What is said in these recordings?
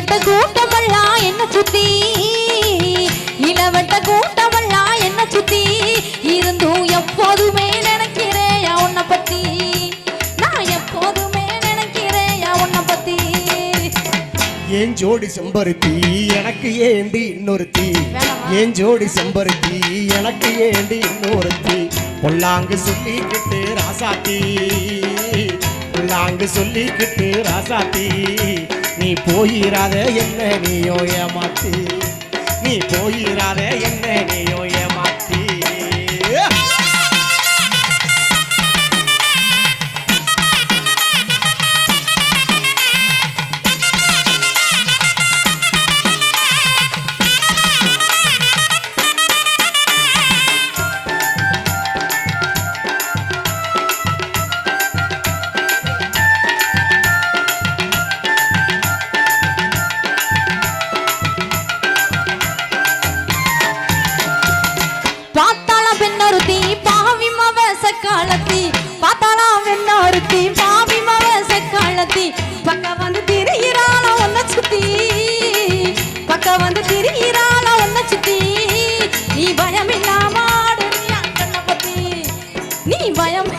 இளவட்ட கூட்டமெல்லாம் என்ன சுத்தி, இளவட்ட கூட்டமெல்லாம் என்ன சுத்தி இருந்தும் எப்போதுமே நினைக்கிறேன் உன்னை பத்தி, நான் எப்போதுமே நினைக்கிறேன் உன்னை பத்தி. ஏன் ஜோடி செம்பருத்தி எனக்கு ஏண்டி இன்னொருத்தி, ஏன் ஜோடி செம்பருத்தி எனக்கு ஏண்டி இன்னொருத்தி. பொல்லாங்கு சொல்லிக்கிட்டு ராசாத்தி, பொல்லாங்கு சொல்லிக்கிட்டு ராசாத்தி, நீ போயிராத என்ன நீயோ ஏமாத்தி, நீ போயிராத என்ன நீயோ ஏமாத்தி. பார்த்தாளா பெண்ணொருத்தி பாவி மவச காலத்தி, பார்த்தாளா பெண்ணொருத்தி பாவி மவச காலத்தி, பக்க வந்து திரியிறாள ஒன்ன சுத்தி, பக்க வந்து திரியிறாள ஒன்ன சுத்தி, நீ பயம் இல்லாம ஆடுறியா கண்ண பத்தி, நீ பயம்.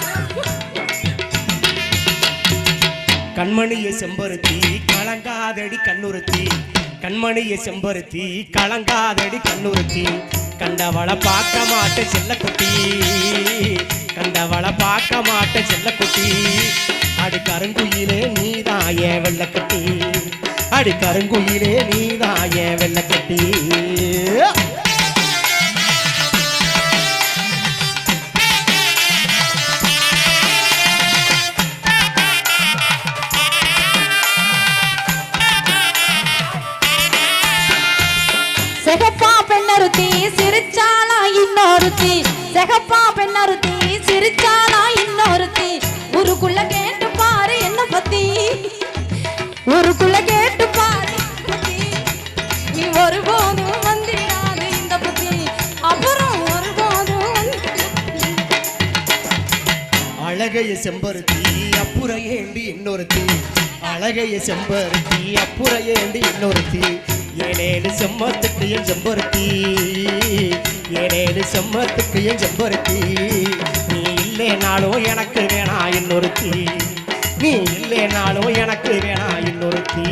கண்மணிய செம்பருத்தி கலங்காதடி கண்ணுறுத்தி, கண்மணிய செம்பருத்தி கலங்காதடி கண்ணுறுத்தி, கண்டவள பார்க்க மாட்ட செல்லக்குட்டி, கண்டவள பார்க்க மாட்ட செல்லக்குட்டி. அடி கருங்குயிலே நீதான் ஏன் வெள்ளக்கட்டி, அடி கருங்குயிலே நீதான் ஏன் வெள்ளக்கட்டி. செகப்பா பெண்ணொருத்தி சிரிச்சாளா இன்னொருத்தி, செகப்பா பெண்ணொருத்தி சிரிச்சாளா இன்னொருத்தி, ஊருக்குள்ள கேட்டு பாரு என்ன பத்தி, ஊருக்குள்ள கேட்டு பாரு பத்தி, நீ ஒருபோதும் வந்திடாது இந்த பத்தி, அப்புறம் ஒருபோதும் அழகைய செம்பருத்தி அப்புற ஏண்டி இன்னொருத்தி, அழகைய செம்பருத்தி அப்புற ஏண்டி இன்னொருத்தி. ஏழேழு செம்மத்துக்கு என் செம்பருத்தி, ஏழேழு செம்மத்துக்கு என் செம்பருத்தி, நீ இல்லைனாலும் எனக்கு வேணா இன்னொருத்தி, நீ இல்லைனாலும் எனக்கு வேணா இன்னொருத்தி.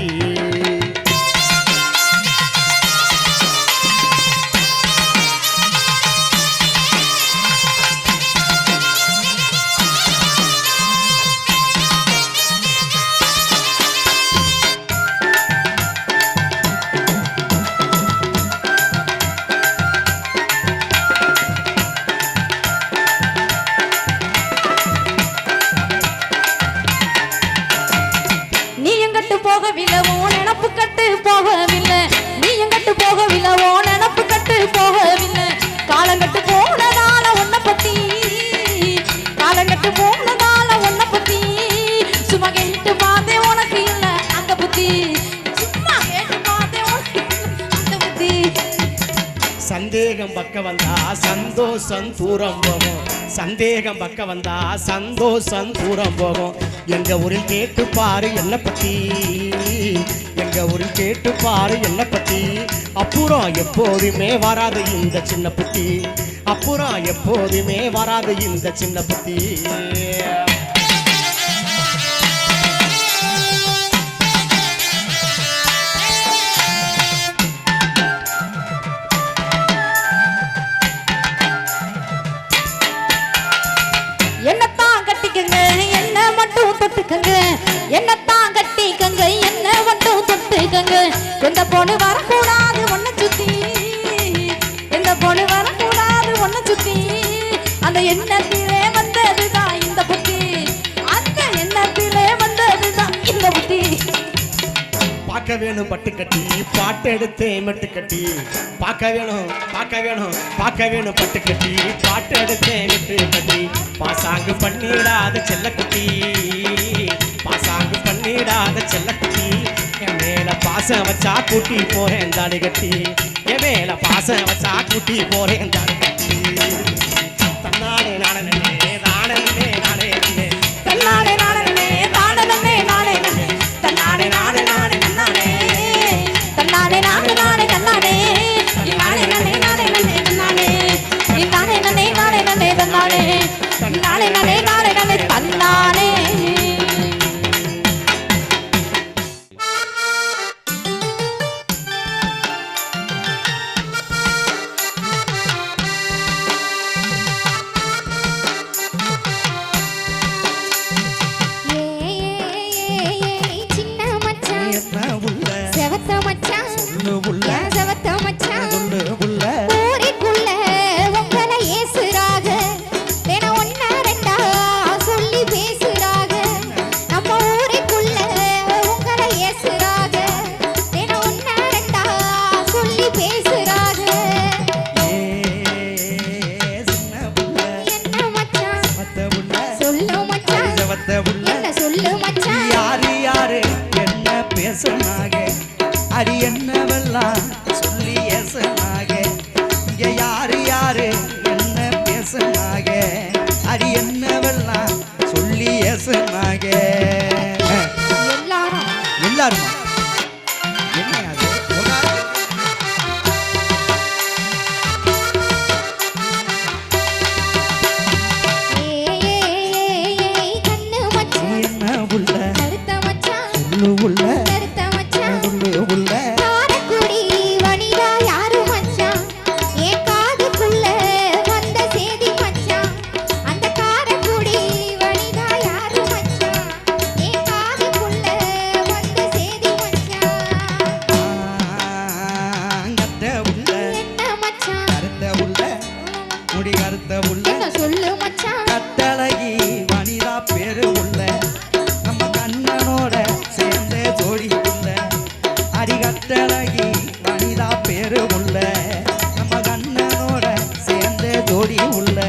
போகவில்லை ஓ நினப்பு கட்டு போகவில்லை, நீ எங்கட்டு போகவில்லை ஓ நினப்பு கட்டு போகவில்லை, காலங்கட்டு போனதால உன்னை பத்தி, காலங்கட்டு போனதால உன்னை பத்தி, சும்மா கேட்டு பார்த்தே உனக்கு இல்ல அந்த புத்தி, சும்மா கேட்டு பார்த்தே உனக்கு அந்த புத்தி. சந்தேகம் பக்க வந்தா சந்தோஷம் தூரம் போகும், சந்தேகம் பக்க வந்தா சந்தோஷம் தூரம் போகும். எங்க ஊரில் கேட்டு பாரு என்ன பத்தி, எங்க ஊரில் கேட்டு பாரு என்ன பத்தி, அப்புறம் எப்போதுமே வராது இந்த சின்ன புத்தி, அப்புறம் எப்போதுமே வராது இந்த சின்ன புத்தி. என்னத்தான் கட்டிக்கங்க என்ன மட்டும் தொட்டுக்கங்க, என்னத்தான் கட்டிக்கங்க என்ன மட்டும் தொட்டுக்கங்க, எந்த பொண்ணு வரக்கூடாது ஒன்ன சுத்தி, எந்த பொண்ணு வரக்கூடாது ஒன்ன சுத்தி, அந்த எண்ணத்திலே வந்ததுதான் இந்த புத்தி, அந்த எண்ணத்திலே வந்ததுதான் இந்த புத்தி. பார்க்க வேணும் பட்டு கட்டி பாட்டு எடுத்து மெட்டு கட்டி, பார்க்க வேணும் பார்க்க வேணும் பார்க்க வேணும் பட்டு கட்டி பாட்டு எடுத்து மெட்டு கட்டி, பாசாங்கு பண்ணிடாத செல்லக்குட்டி, பாசாங்கு பண்ணிடாத செல்லக்குட்டி, என் மேல பாசம் வச்சா கூட்டி போறேன் தாடி கட்டி, என் மேல பாசம் வச்சா கூட்டி போறேன் தாடி கட்டி. தன்னாலே நானே தானே நானே தன்னாலே நானே தானே நானே தன்னாலே நானே நானே நானே என்ன உள்ள செவத்த மச்சான் சொல்லு உள்ள என் செவத்த மச்சான் சொல்லு உள்ள ஊருக்குள்ள உங்களை ஏசுறாக தினம் ஒன்னா ரெண்டா சொல்லி பேசுறாக நம்ம ஊருக்குள்ள உங்களை ஏசுறாக தினம் ஒன்னா ரெண்டா சொல்லி பேசுறாக சின்ன உள்ள என்ன மச்சான் மத்த உள்ள சொல்லு மச்சான் செவத்த உள்ள என்ன சொல்லு மச்சான் யாரு யாரு என்ன பேசுனாக அடி என்னவெல்லாம் சொல்லி ஏசுனாக இங்க யாரு யாரு என்ன பேசுனாக அடி என்னவெல்லாம் சொல்லி ஏசுனாக எல்லாரும் எல்லாருமா என்ன அது ஏய் கண்ணு மச்சான் என்ன உள்ள கருத்த மச்சான் சொல்லு உள்ள கருத்த மச்சான் சொல்லு உள்ள காரக்குடி வனிதா யாரு மச்சான் என் காதுக்குள்ள வந்த சேதி மச்சான் அந்த காரக்குடி வனிதா யாரு மச்சான் என் காதுக்குள்ள வந்த சேதி மச்சான் கத்த உள்ள என்ன மச்சான் கருத்த உள்ள முடி கருத்த உள்ள என்ன சொல்லு மச்சான் கட்டழகி வனிதா பேரு உள்ள நம்ம கண்ணனோட சேர்ந்த ஜோடி உள்ள அடி கட்டழகி வனிதா பேரு உள்ள நம்ம கண்ணனோட சேர்ந்த ஜோடி உள்ள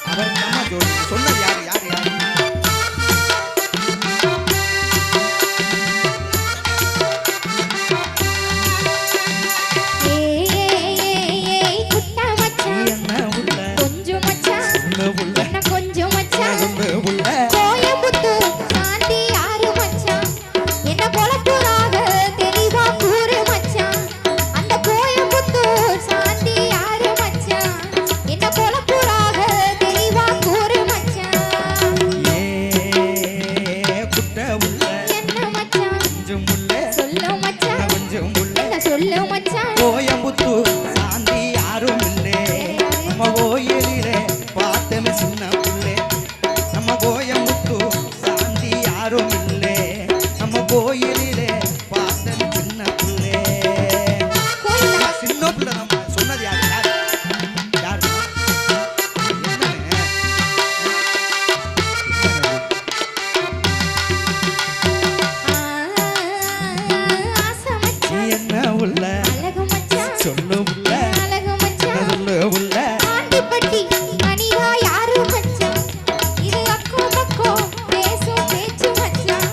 அவர் நம்ம ஜோடி சொன்னது யாரு யாரு யாரு ஏய் குட்ட மச்சான் என்ன உள்ள கொஞ்சம் மச்சான் சொல்ல உள்ள என்ன கொஞ்சம் மச்சான் சொல்ல உள்ள கோயம்புத்தூர் சாந்தி யாரு மச்சான் என்ன பொழப்புறாக தெளிவா கூறு மச்சான் அந்த கோயம்புத்தூர் சாந்தி யாரு மச்சான் என்ன பொழப்புறாக தெளிவா கூறு மச்சான் ஏ குட்ட உள்ள என்ன மச்சான் கொஞ்சம் உள்ள சொல்லு மச்சான் கொஞ்சம் உள்ள என்ன சொல்லு மச்சான் கோயம்புத்தூர் சாந்தி யாரும் இல்லை நம்ம கோயிலிலே பார்த்தமே சின்ன புள்ளே நம்ம கோயம்புத்தூர் சாந்தி யாரும் இல்லை நம்ம கோயிலிலே பார்த்தமே சின்ன புள்ளே கோயில சின்ன புள்ள நம்ம சொன்னது யாரு யாரு யாரு என்னன்னு? ஆசை நீ மச்சான் என்ன உள்ள அழகு மச்சான் சொல்லு உள்ள அழகு மச்சான் சொல்லு உள்ள ஆண்டிப்பட்டி மணிதா யாரு மச்சான் இது அக்கோ பக்கோ பேசும் பேச்சு மச்சான்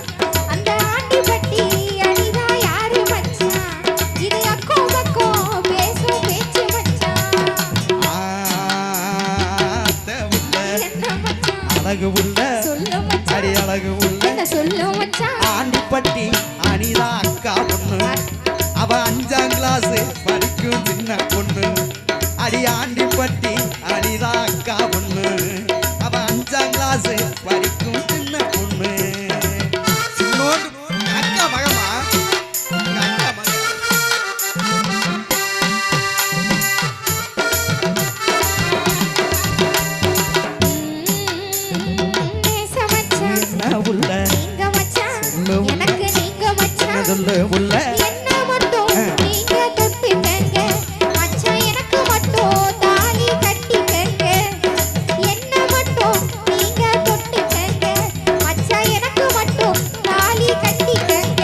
அந்த ஆண்டிப்பட்டி அணிதா யாரு மச்சான் இது அக்கோ பக்கோ பேசும் பேச்சு மச்சான் ஆத்த உள்ள என்ன மச்சான் அழகு உள்ள சொல்லு மச்சான் அடி அழகு உள்ள என்ன சொல்லு மச்சான் ஆண்டிப்பட்டி அனிதா அக்கா பொண்ணு அவ 5ஆம் கிளாஸ் படிக்கும் சின்ன பொண்ணு அடி ஆண்டிப்பட்டி அனிதா அக்கா பொண்ணு அவ 5ஆம் கிளாஸ் படிக்கும் சின்ன பொண்ணு சின்னோண்டு அக்கா மகமா எங்க அக்கா மகன் நேச மச்சான் என்ன உள்ள நீங்க மச்சான் சொல்லு உள்ள. எனக்கு நீங்க மச்சான் சொல்லு உள்ள என்ன மட்டும் நீங்க தொட்டுக்கங்க மச்சான் எனக்கு மட்டும் தாலி கட்டிக்கங்க என்ன மட்டும் நீங்க தொட்டுக்கங்க மச்சான் எனக்கு மட்டும் தாலி கட்டிக்கங்க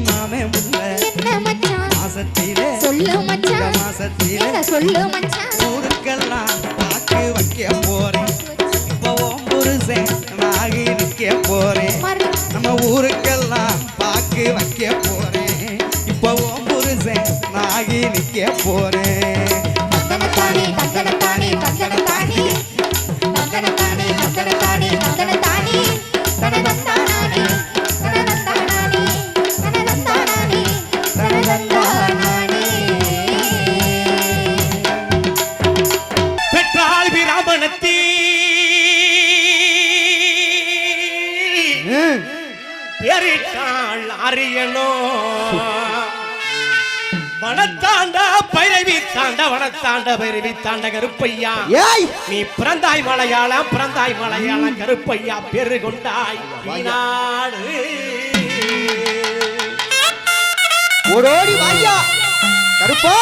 மாமே உள்ள என்ன மச்சான் மாசத்திலே சொல்லு மச்சான் மாசத்திலே என்ன சொல்லு மச்சான் ஊருக்கெல்லாம் பாக்கு வைக்க போறேன் இப்போ உன் புருஷன் நாகி நிற்க போறேன் மறு நம்ம ஊருக்கெல்லாம் பாக்கு வைக்க போறேன் இப்போ உன் புருஷன் நாகி நிற்க போறேன் தந்தனத்தானே தந்தனத்தானே தந்தனத்தானே தந்தனத்தானே தந்தனத்தானே தந்தனத்தானே தனதந்தானே தனதந்தானே தனதந்தானே தனதந்தானே பெற்றாள் விராமணத்தி பேரிட்டாள் அரியனோ வனத்தாண்ட பைரவி தாண்ட வனத்தாண்ட பைரவி தாண்ட கருப்பையா ஏய் நீ பிறந்தாய் மலையாளம் கருப்பையா பெரு கொண்டாய் நாடு ஓடோடி வாயா கருப்பா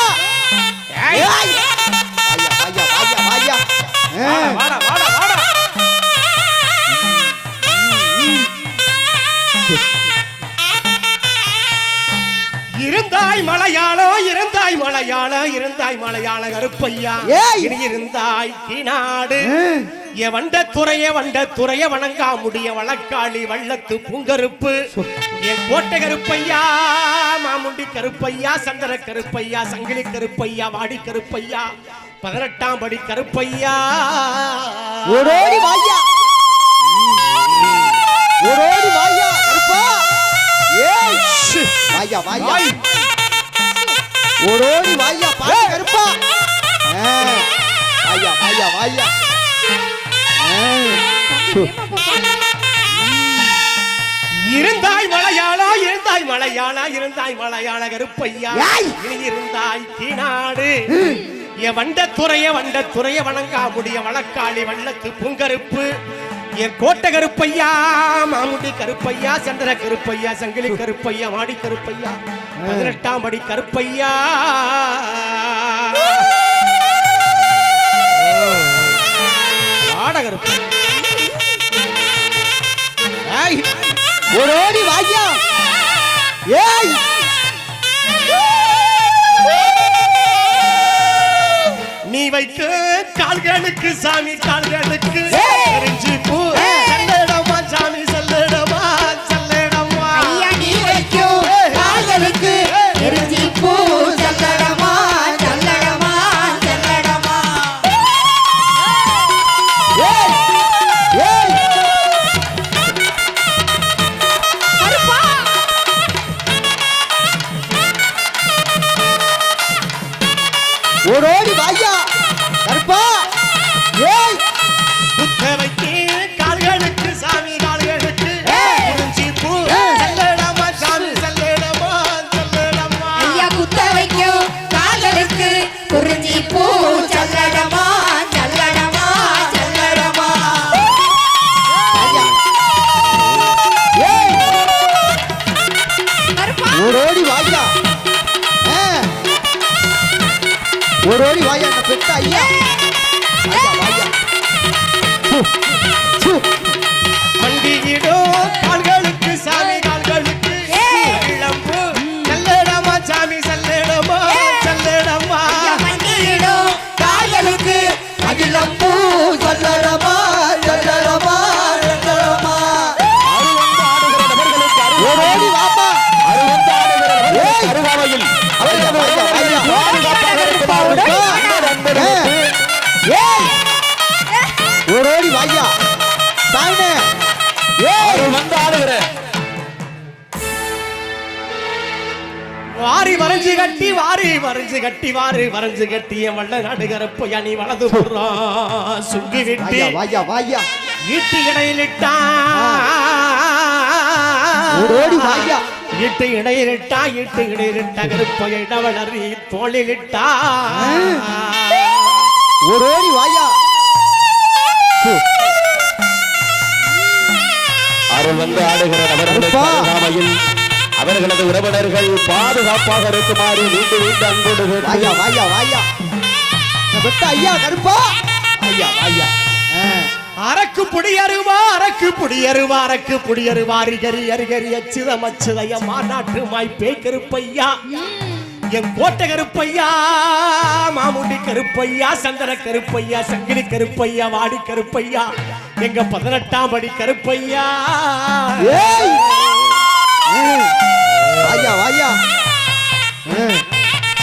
ஏய், ஏய் வாயா வாயா வாயா வாயா வாடா வாடா வாடா இருந்தாய் மலையாள கருப்பையா ஏய். இனி இருந்தாய் நாடு என் வண்ட துறைய வணங்கா முடிய வழக்காளி வள்ளத்து பூங்கருப்பு என் கோட்டை கருப்பையா மாமுண்டி கருப்பையா சந்திர கருப்பையா சங்கிலி கருப்பையா வாடி கருப்பையா 18ஆம் படி கருப்பையா ஓடோடி வாயா ஓடோடி வாயா கருப்பா ஏய் வாயா வாயா ஓடோடி வாயா பாரு கருப்பா வாயா வாயா வாயா இருந்தாய் மலையாள கருப்பையா ஏய். இனி இருந்தாய் நாடு என் வண்ட துறைய வணங்கா முடிய வழக்காளி வள்ளத்து பூங்கருப்பு என் கோட்டை கருப்பையா மாமுடி கருப்பையா சந்திர கருப்பையா சங்கிலி கருப்பையா மாடி கருப்பையா 18ஆம் படி கருப்பையா ஆட கருப்பையா ஏய் ஓடோடி வாயா ஏய் நீ வைக்க கால்களுக்கு சாமி கால்களுக்கு ஏய். எரிஞ்சு பூ செல்லடமா சாமி செல்லடமா செல்லடமா ஐயா நீ வைக்கும் கால்களுக்கு எரிஞ்சி பூ சல்லடமா சல்லடமா சல்லடமா ஏய் ஏய் கருப்பா ஓடோடி வாயா கருப்பா ஏய் புத்த வைக்க கால்களுக்கு சாமி கால்களுக்கு ஏய். எரிஞ்சு பூ ஏய். செல்லடமா சாமி செல்லடமா செல்லடமா ஐயா குத்த வைக்கும் கால்களுக்கு குறிஞ்சி பூ சல்லடமா சல்லடமா சல்லடமா ஐயா ஏய் கருப்பா ஓடோடி வாயா ஓடோடி வாயா அந்த பெத்த ஐயா ஐயா வாயா சு சு மண்டியிடும் கால்களுக்கு சாமி கால்களுக்கு இளம்பூ செல்லடமா சாமி செல்லடமா செல்லடமா மண்டியிடும் கால்களுக்கு அகிலம் பூ சல்லடமா சல்லடமா சல்லடமா ஓடோடி வாப்பா ஏய் அருகாமையில் ஐயா ஐயா ஏய் ஓடோடி வாயா தாய்னே ஏய் வந்து ஆடுகிற வாரி வரைஞ்சு கட்டி என் வள்ள நடுகரப்பையா நீ வலது புறம் சுங்கி விட்டு வாயா வாயா வாயா ஈட்டு இடையிலிட்டா ஓடோடி வாயா ஈட்டு இடையிலிட்டா கருப்பைய இடவளறி தோளிலிட்டா ஓடோடி வாயா அருள் வந்து ஆடுகிற நபர்களுக்கு அப்பா. அருகாமையில் அவர்களது உறவினர்கள் பாதுகாப்பாக இருக்குமாறு மீண்டும் அன்போடு வாயா கேட்டு வாயா வாயா இந்த பெத்த ஐயா கருப்பா ஐயா வாயா அரக்கு புடியருவா அரிகரி அச்சுதமச்சுதைய மாநாட்டு மாய்ப்பே கருப்பையா என் கோட்டை கருப்பையா மாமுண்டி கருப்பையா சந்திர கருப்பையா சங்கிலி கருப்பையா வாடி கருப்பையா எங்க 18ஆம் படி கருப்பையா ஏய் வாயா வாயா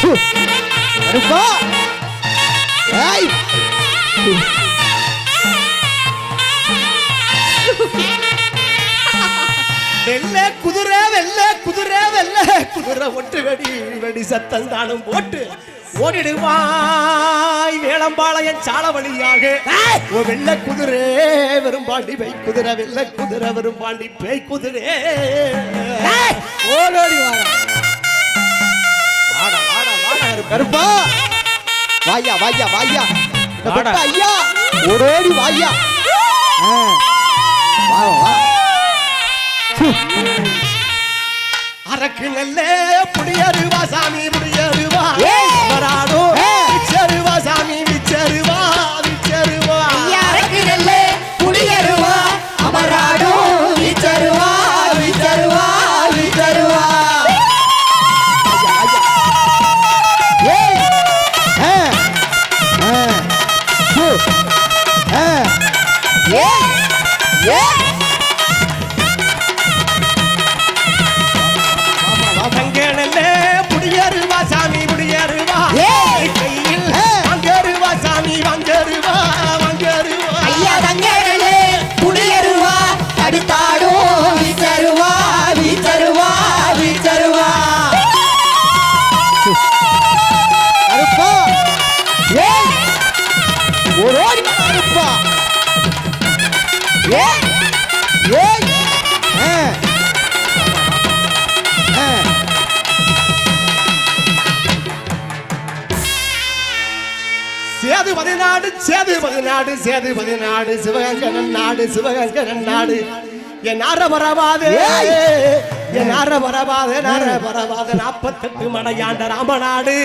சு கருப்பா ஏய் வெள்ளை குதிரை ஒட்டு வெடி சத்தம் தானும் போட்டு ஓடிடுவாய் வேளம்பாளையம் சால வழியாக ஓ வெள்ளை குதிரை வெறும்பாண்டி பேய் குதிரை வெள்ளை குதிரை வெறும்பாண்டி பேய் குதிரை ஓடோடி வாடா வாடா வாடா கருப்பா வாயா வாயா வாயா இந்த வாடா. பெட்ட ஐயா ஓடோடி வாயா வா வா அரக்கு நெல்லே புடியருவா சாமி புடியருவா ஏய். வராடோ விச்சருவா சாமி விச்சருவா விச்சருவா யாருக்கு நெல்லு புளியருவா அமராடோ விச்சருவா விச்சருவா விச்சருவா ஏய் சு ஏ ஏ தங்க நெல்லே புடியருவா சாமி புடியருவா ஏய். கையில் வாங்கருவா சாமி வாங்கருவா வாங்கருவா ஐயா தங்க நெல்லு புளியருவா தடுத்தாடோ விச்சருவா விச்சருவா விச்சருவா கருப்பா ஏய் ஓடோடி வா கருப்பா ஏய் ஏய் சேது பதினாடு சேது பதினாடு சேது பதினாடு சிவகங்கரன் நாடு சிவகங்கரன் நாடு என் அற வரவாதே என் அற வரவாதே நர வரவாத 48 மடையாண்ட ராமநாடு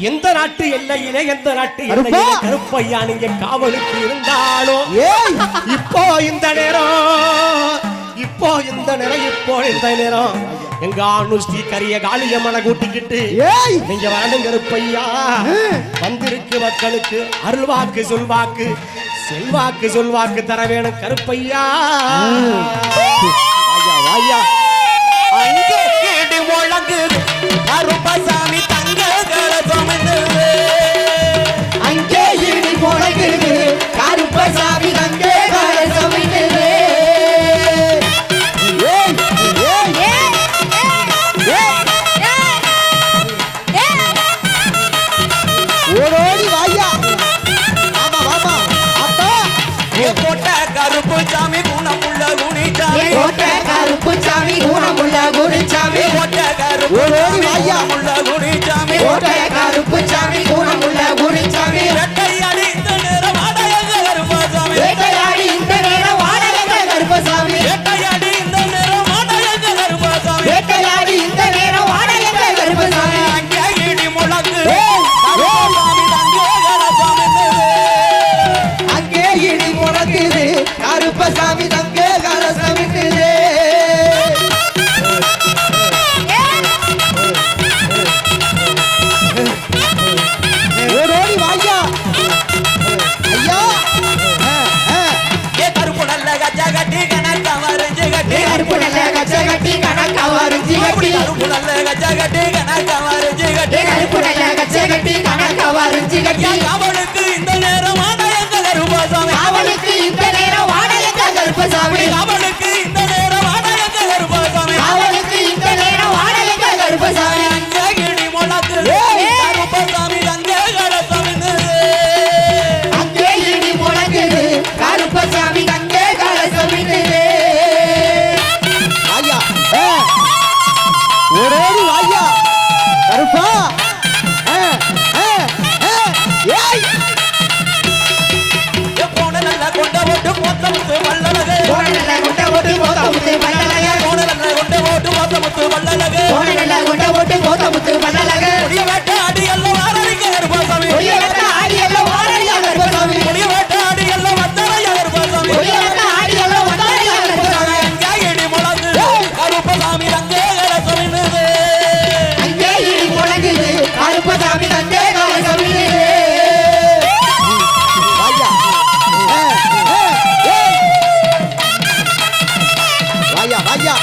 எந்த நாட்டு எல்லையிலே எந்த நாட்டு எல்லையிலே கருப்பையா நீங்க காவலுக்கு இருந்தாலும் ஏய் இப்போ இந்த நேரம் இப்போ இந்த நேரம் எங்க அனுஷ்டி கரிய காளியம்மனை கூட்டிக்கிட்டு ஏய் நீங்க வாழும் கருப்பையா வந்திருக்கு மக்களுக்கு அருள்வாக்கு சொல்வாக்கு செல்வாக்கு சொல்வாக்கு தர வேணும் கருப்பையா வாயா வாயா அங்கே கேடு முழங்குது கருப்பசாமி தங்க கலசமிடுது அங்கே இடி முழங்குது கருப்பசாமி அங்கே கலசமிடுது ஏய் ஏய் ஓடோடி வாயா ஆமா வாமா அப்பா போட்ட கருப்பு சாமி குணமுள்ள குணிச்சாமி கோட்டை கருப்பு சாமி குணமுள்ள குருசாமி போட்ட கருப்பு ஓடோடி வாயா குணமுள்ள குணிச்சாமி கோட்டை கருப்பு சாமி குணமுள்ள குருசாமி ரெட்டையடி இந்த நேரம் அடையங்க கருப்பசாமி வேட்டையாடி இந்த நேரம் வாடகை கருப்பசாமி ரெட்டையடி இந்த நேரம் அடையங்க கருப்பசாமி வேட்டையாடி இந்த நேரம் வாடகை கருப்பசாமி அங்கே இடி முழங்குது கருப்பசாமி தங்க கலசமிடுது அங்கே இடி முழங்குது கருப்பசாமி தங்கே கலசமிடுது ஓடோடி வாயா ஐயா ஏ கருப்பு நல்ல கச்சா கட்டி கணக்கா வரைஞ்சு கட்டி கருப்பு நல்ல கச்சை கட்டி கணக்கா வரிஞ்சி கட்டி கருப்பு நல்ல கச்சா கட்டி கணக்கா வரைஞ்சு கட்டி கருப்பு நல்ல கச்சை கட்டி கணக்கா வரிஞ்சி கட்டி அவளுக்கு இந்த நேரம் ஆதாயங்க கருப்பசாமி அவளுக்கு இந்த நேரம் வாடகை கருப்பசாமி அவளுக்கு இந்த நேரம் ஆதாயங்க கருப்பசாமி அவளுக்கு இந்த நேரம் வாடகை கருப்பசாமி அங்கே கிடி முழக்கு கருப்பசாமி அங்கே கலசமிடுது அங்கே இடி முழங்குது கருப்பசாமி அங்கே கலசமிடுது வாயா ஓடோடி வாயா கருப்பா ஏய் போன நல்ல கொண்ட போட்டு மொத்தமுத்து வல்லலகு கோணல்ல கொண்ட ஓட்டு போத்தமுத்து பல்லலக போன நல்ல கொண்ட போட்டு மொத்தமுத்து வல்லலகு கோணல்ல கொண்ட ஓட்டு போத்தமுத்து பல்லலக முடிய வேட்ட அடி எல்லாம் வாரடிக்க கருப்பசாமி ஒளியவட்ட ஆடி எல்லாம் வாடகை கருப்பசாமி முடிய வேட்ட அடி எல்லாம் வந்தரைய கருப்பசாமி ஒளியவட்ட ஆடி எல்லாம் வாடகை கருப்பசாமி அங்கே இடி முழக்கு கருப்பசாமி அங்கே கலசமிடுது அங்கே இடி முழங்குது கருப்பசாமி அங்கே கலசமிடுது வாயா வாயா வாயா